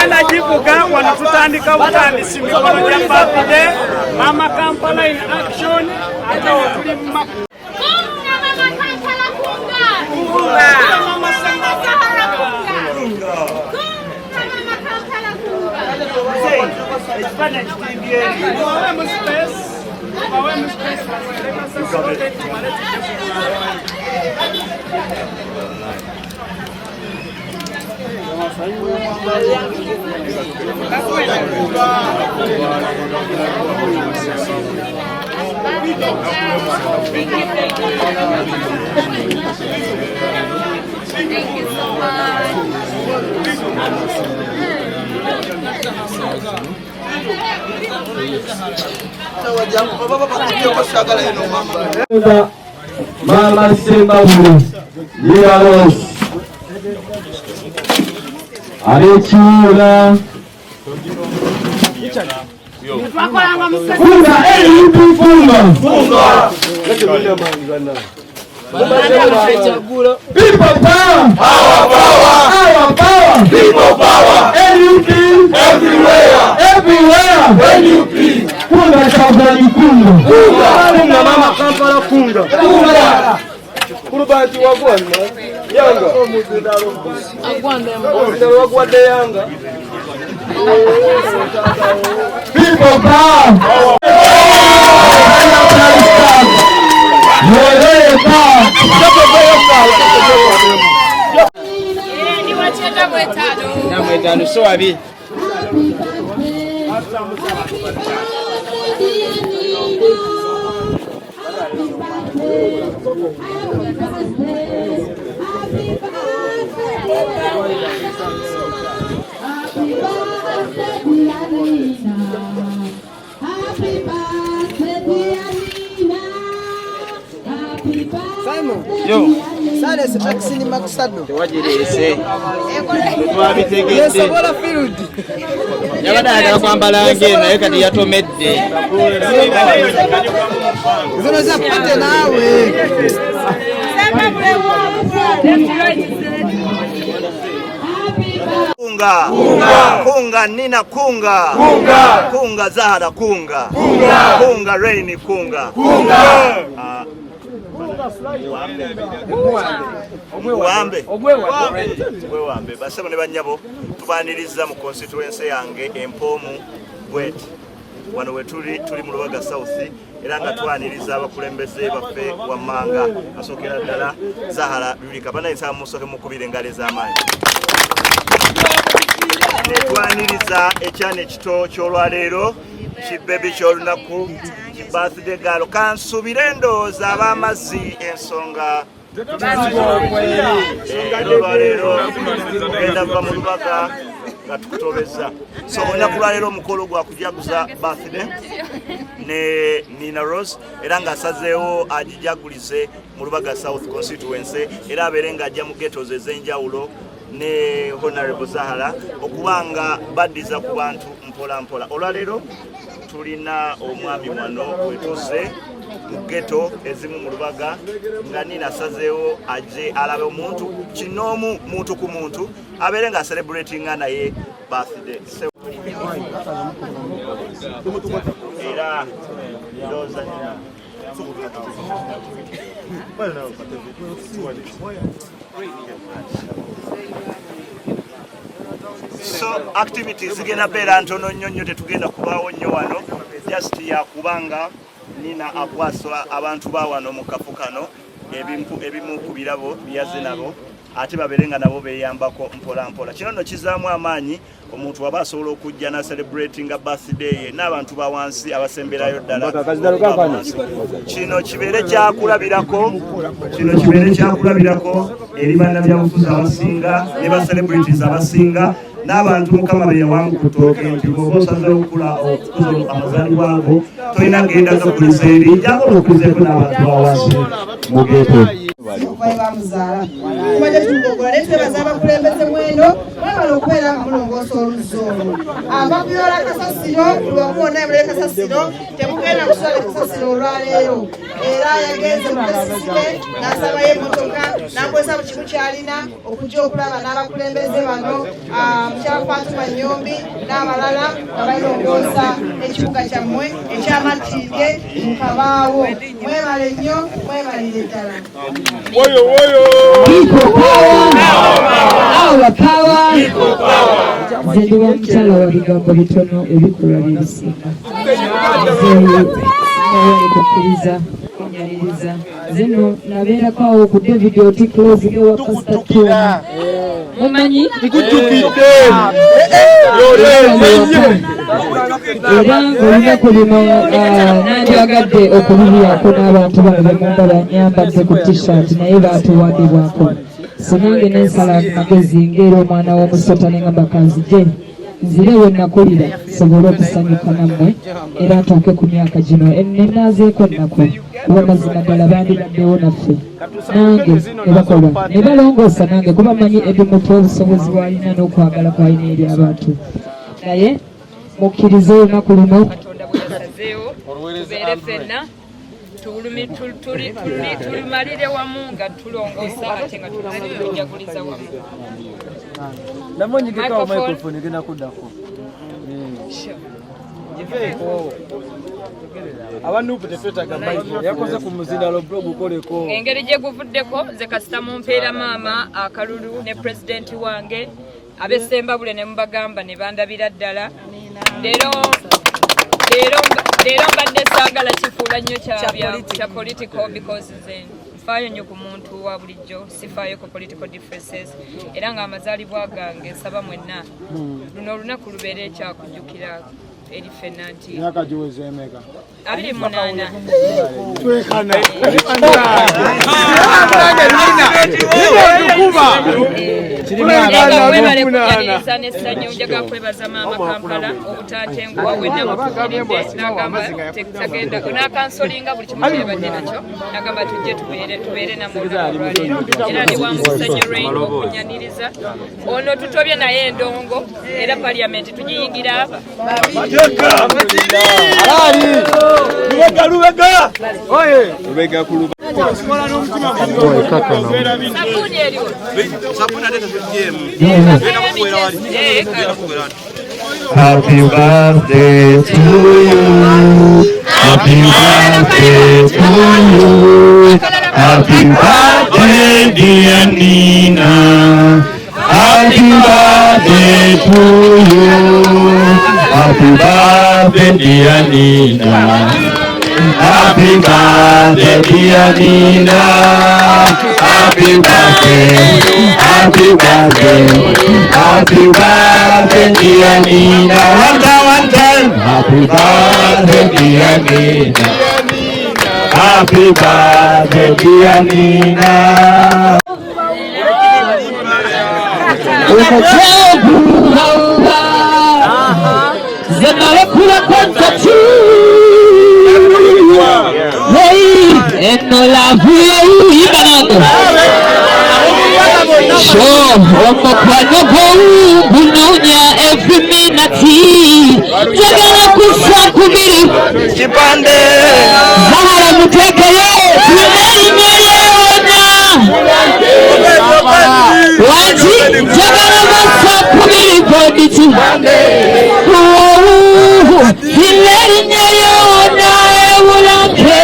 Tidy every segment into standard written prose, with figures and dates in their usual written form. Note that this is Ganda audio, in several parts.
tugenda givuga wano tutandika butandisi mikono gya birthday Mama Kampala in action ate tuli Thank you so much. Mama Simbabwe, Yaros, Arechura, Funga, People power! Our power! Our power! People power! NUP! Everywhere! Everywhere! NUP! Funga Kampala Kunga! Funga Mama Kampala Kunga! Funga! Kurubanti wagwanda yanga wagwanda yanga People power! So abi Simon, yo, sale se taxi ni makusado. Tewajirese. Twabitegedde. Yesobola field. Yabadala kwambala ngena ekati yatomedde. Zino za pate nawe. Kunga, kunga Nina kunga, kunga Zahara kunga, kunga Rainy kunga, Wambe basebo ne banyabo tubaniriza mu constituency yange Empomu Bwet wano wetuli mu Lubaga South era nga twaniriza abakulembeze baffe wammanga asokera ddala Zahara Lulika bana nsaba musoke mukubire ngale z'amaanyi twaniriza ekyana ekito ky'olwaleero kibebi ky'olunaku ki birthday galo kansubire endowooza ab'amazzi ensonga olwaleero tugenda va mu Lubaga nga tukutobeza so olunaku lwaleero omukolo gwa kujaguza birthday ne Nina Rose era ng'asazeewo agijagulize mu Lubaga South constituency era abeere ng'ajja mu ghettos ez'enjawulo ne Honorable Zahara okubanga baddiza ku bantu mpola mpola. Olwaleero tulina omwami wano wetuuse mu ghetto ezimu mu Lubaga nga Nina asazeewo ajje alabe omuntu kinoomu muntu ku muntu abeere nga celebratinga naye birthday. Era ndowooza Nina so activities zigenda beera ntono nnyo tetugenda kubaawo nnyo wano just yakubanga Nina akwaswa abantu ba wano mu kafu kano ebimu ku birabo byaze nabo ate baberenga nabo beyambako mpola mpola. Kino nno kizaamu amaanyi omuntu waba asobola okujja na celebrating a birthday n'abantu ba wansi abasemberayo ddala. Kino kibeere kyakulabirako eri bannabyabufuzi abasinga ne ba celebrities abasinga n'abantu Mukama be yawangu ku ttooke nti bw'oba osazeewo okukuza amazaalibwa ago tolina genda gakulisa eri jagola okuzeeko n'abantu bawansi mu geto. Bamuzaala tumaze tugogola ne twebaza abakulembeze mwendo mwebala okubeera nga mulongoosa oluzzi olwo ababyola kasasiro lwamuwona emulere kasasiro temugenda kuswala kasasiro olwaleero era yagenze mu kasisike n'asabayo emmotoka n'akozesa mu kimu kyalina okujja okulaba n'abakulembeze bano mukyala Fatuma Nyombi n'abalala abalongoosa ekibuga kyammwe ekyamatidde mu Kabaawo. Mwebale nnyo, mwebalire ddala. Nze ndi omukyala wa bigambo bitono ebikolwa bye bisinga. Kukkiriza kunyaliriza zino nabeerako awo ku David Oti Close ewa Kasitatuuma mumanyi era ng'olunaku luno nandyagadde okubibyako n'abantu bano bemunda banyambadde ku t-shirt naye baatuwadibwako sinange nensala magezi ng'era omwana w'omusota nengamba kanzije nzire we nakulira sobole okusanyuka nammwe era ntuuke ku myaka gino nenaazeeko nnaku kuba mazima ddala bandibaddewo naffe nange ne bakola ne balongoosa nange kuba manyi ebimutu obusobozi bwalina n'okwagala kwalina eri abantu naye mukkirize olunaku luno tubeere ffenna tulimalire wamu nga tulongoosa ate nga tujaguliza wamu. Namonyigeka microphone gena kudako. Abantu kutefeta gamaizo yakoze ku muzindalo blog ukoleko. Engeri gye guvuddeko nze kasita mu mpeera maama akalulu ne president wange abesemba bule ne mbagamba ne bandabira ddala. Leero mbadde saagala kifuula nnyo kya political because nze nfaayo nnyo ku muntu wa bulijjo sifaayo ku political differences era ng'amazaalibwa gange nsaba mwenna luno olunaku lubeere ekyakujjukira eri ffenna nti myaka giweze emeka 28 twekana kunyaliriza n'essanyu njaga kwebaza maama Kampala obutatenguwa wenna mutukiridde n'agamba tagenda n'akansolinga buli kimu kyebadde nakyo n'agamba tujje tubeere namwe olwaleero era ndi wamukisa nnyo Rain okunyaniriza ono tutobye naye endongo era paliamenti tugiyingira aba Lubega oye lubega kuluba sabuni eriwo sabuni ate tugiemu Happy birthday to you. Happy birthday to you. Happy birthday, dear Nina. Happy birthday to you. Happy birthday, dear Nina. Happy birthday, dear Nina. Happy birthday, happy birthday, happy birthday, dear Nina. One time, happy birthday, dear Nina. Happy birthday, dear Nina. Eno la vie ibanado. Show omukwano gw'obunonya every minute. Njagala kussa kubiri kipande Zahara mutegeyo tumenyeyona wati njagala bassa kubiri koditi tumenyeyona ebulanke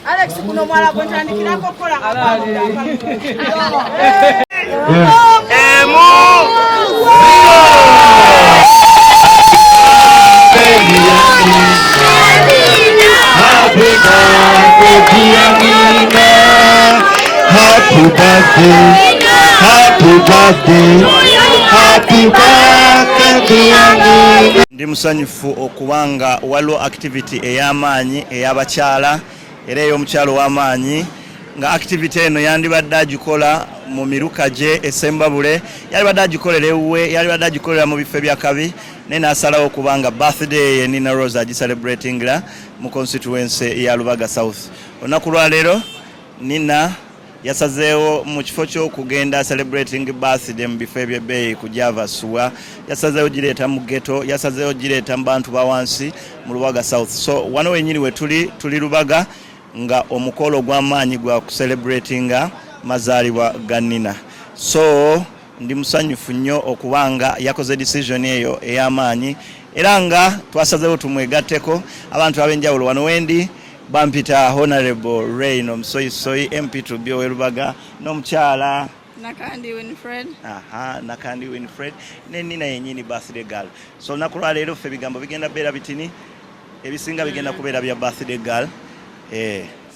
Alex kuno mwala kwentandikirako kola Happy birthday, happy birthday, happy birthday, dear Nina. Ndi musanyufu okubanga waliwo activity ey'amaanyi ey'abakyala era ey'omukyalo w'amaanyi nga activity eno yandibadde agikola mu miruka gye esembabule yalibadde agikolera ewuwe yalibadde agikolera mu bifo byakabi naye n'asalawo okubanga birthday ye Nina Rose agicelebratingira mu constituency ya Lubaga South. Olunaku lwa leero Nina yasazeewo mu kifo ky'okugenda celebrating birthday mu bifo ebyebbeeyi ku Java Suwa, yasazeewo gireeta mu ghetto, yasazeewo gireeta mu bantu ba wansi mu Lubaga South. So wano wenyini we tuli Lubaga nga omukolo gw'amaanyi gwa kucelebratinga mazaalibwa ga Nina. So ndi musanyufu nnyo okubanga yakoze decision eyo ey'amaanyi era nga twasazeewo tumwegatteko abantu ab'enjawulo. Wano wendi bampita Honorable Rain Omusoyisoyi MP2B Lubaga n'omukyala Nakandi Winfred. Nakandi Winfred ne Nina yennyini birthday girl. So olunaku lwa leero ffe ebigambo bigenda beera bitini, ebisinga bigenda kubeera bya birthday girl.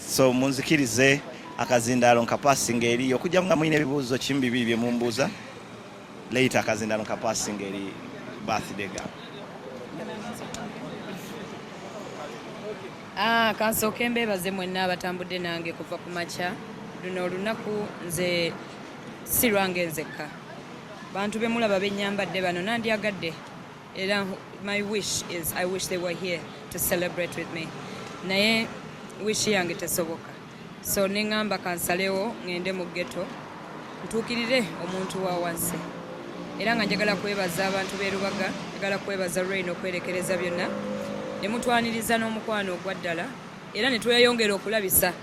So munzikirize akazindaalo nkapasinga eri okujja nga mulina ebibuuzo kimu bibiri bye mumbuuza later akazindaalo nkapasinga eri birthday girl. Kansooke mbeebaze mwenna abatambudde nange kuva ku makya. Luno olunaku nze si lwange nzekka, bantu be mulaba bennyambadde bano nandyagadde era my wish is I wish they were here to celebrate with me, naye wish yange tesoboka. So neŋŋamba kansalewo ŋŋende mu ghetto ntuukirire omuntu wa wansi, era nga njagala kwebaza abantu b'e Lubaga, njagala kwebaza Rain okwerekereza byonna ne mutwaniriza n'omukwano ogwa ddala, era ne tweyongera okulabisa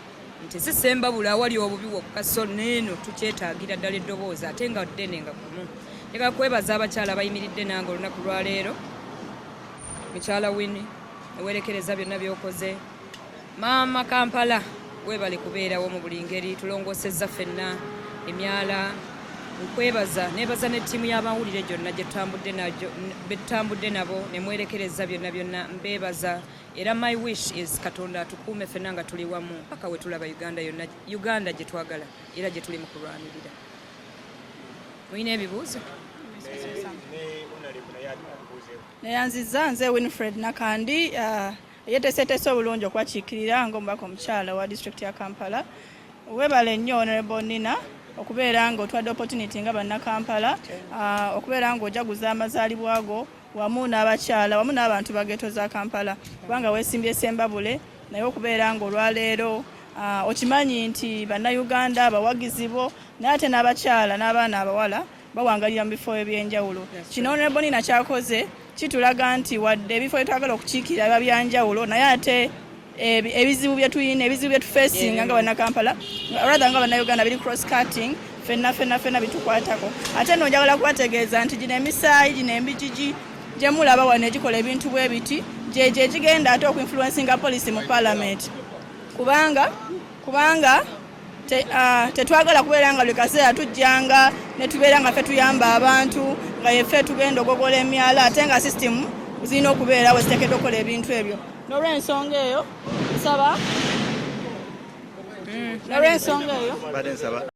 nti si Ssembabule awali obubi wokka, so neeno tukyetaagira ddala eddoboozi ate nga ddene nga kumu. Njagala kwebaza abakyala bayimiridde nange olunaku lwa leero, mukyala Winnie ewerekereza byonna by'okoze, maama Kampala weebale kubeerawo mu buli ngeri, tulongoosezza ffenna emyala. Nkwebaza neebaza n'ettiimu y'abawulire gyonna gye tutambudde nabo ne mwerekereza byonna mbeebaza, era my wish is Katonda atukuume ffenna nga tuli wamu mpaka we tulaba Uganda yonna, Uganda gye twagala era gye tuli mu kulwanirira. Mulina ebibuuzo? Neyanziza nze Winfred Nakandi, yeeteeseteese obulungi okwakiikirira ng'omubaka omukyala wa disitulikiti ya Kampala. Weebale nnyo Honorable Nina okubeera nga otwadde opportunity nga bannakampala, okubeera nga ojaguza amazaalibwa go wamu n'abakyala wamu n'abantu ba ghetto za Kampala, kubanga weesimbye Ssembabule, naye okubeera nga olwaleero okimanyi nti bannayuganda abawagizi bo naye ate n'abakyala n'abaana abawala bawangalira mu bifo ebyenjawulo. Kino Honorable Nina kyakoze kitulaga nti wadde ebifo byetwagala okukiikirira biba byanjawulo, naye ate ebizibu bye tuyina, ebizibu bye tufacinga nga bannakampala rather nga bannayuganda biri cross cutting, fenna bitukwatako. Ate no njagala kubategeeza nti gino emisaayi gino embijiji gye mulaba wano egikola ebintu bwe biti gye gigenda ate okuinfluencinga policy mu parliament, kubanga tetwagala kubeera nga buli kaseera tujjanga ne tubeera nga ffe tuyamba abantu nga yeffe tugenda ogogola emyala ate nga system zirina okubeerawo ziteekeddwa okukola ebintu ebyo. N'olw'ensonga eyo nsaba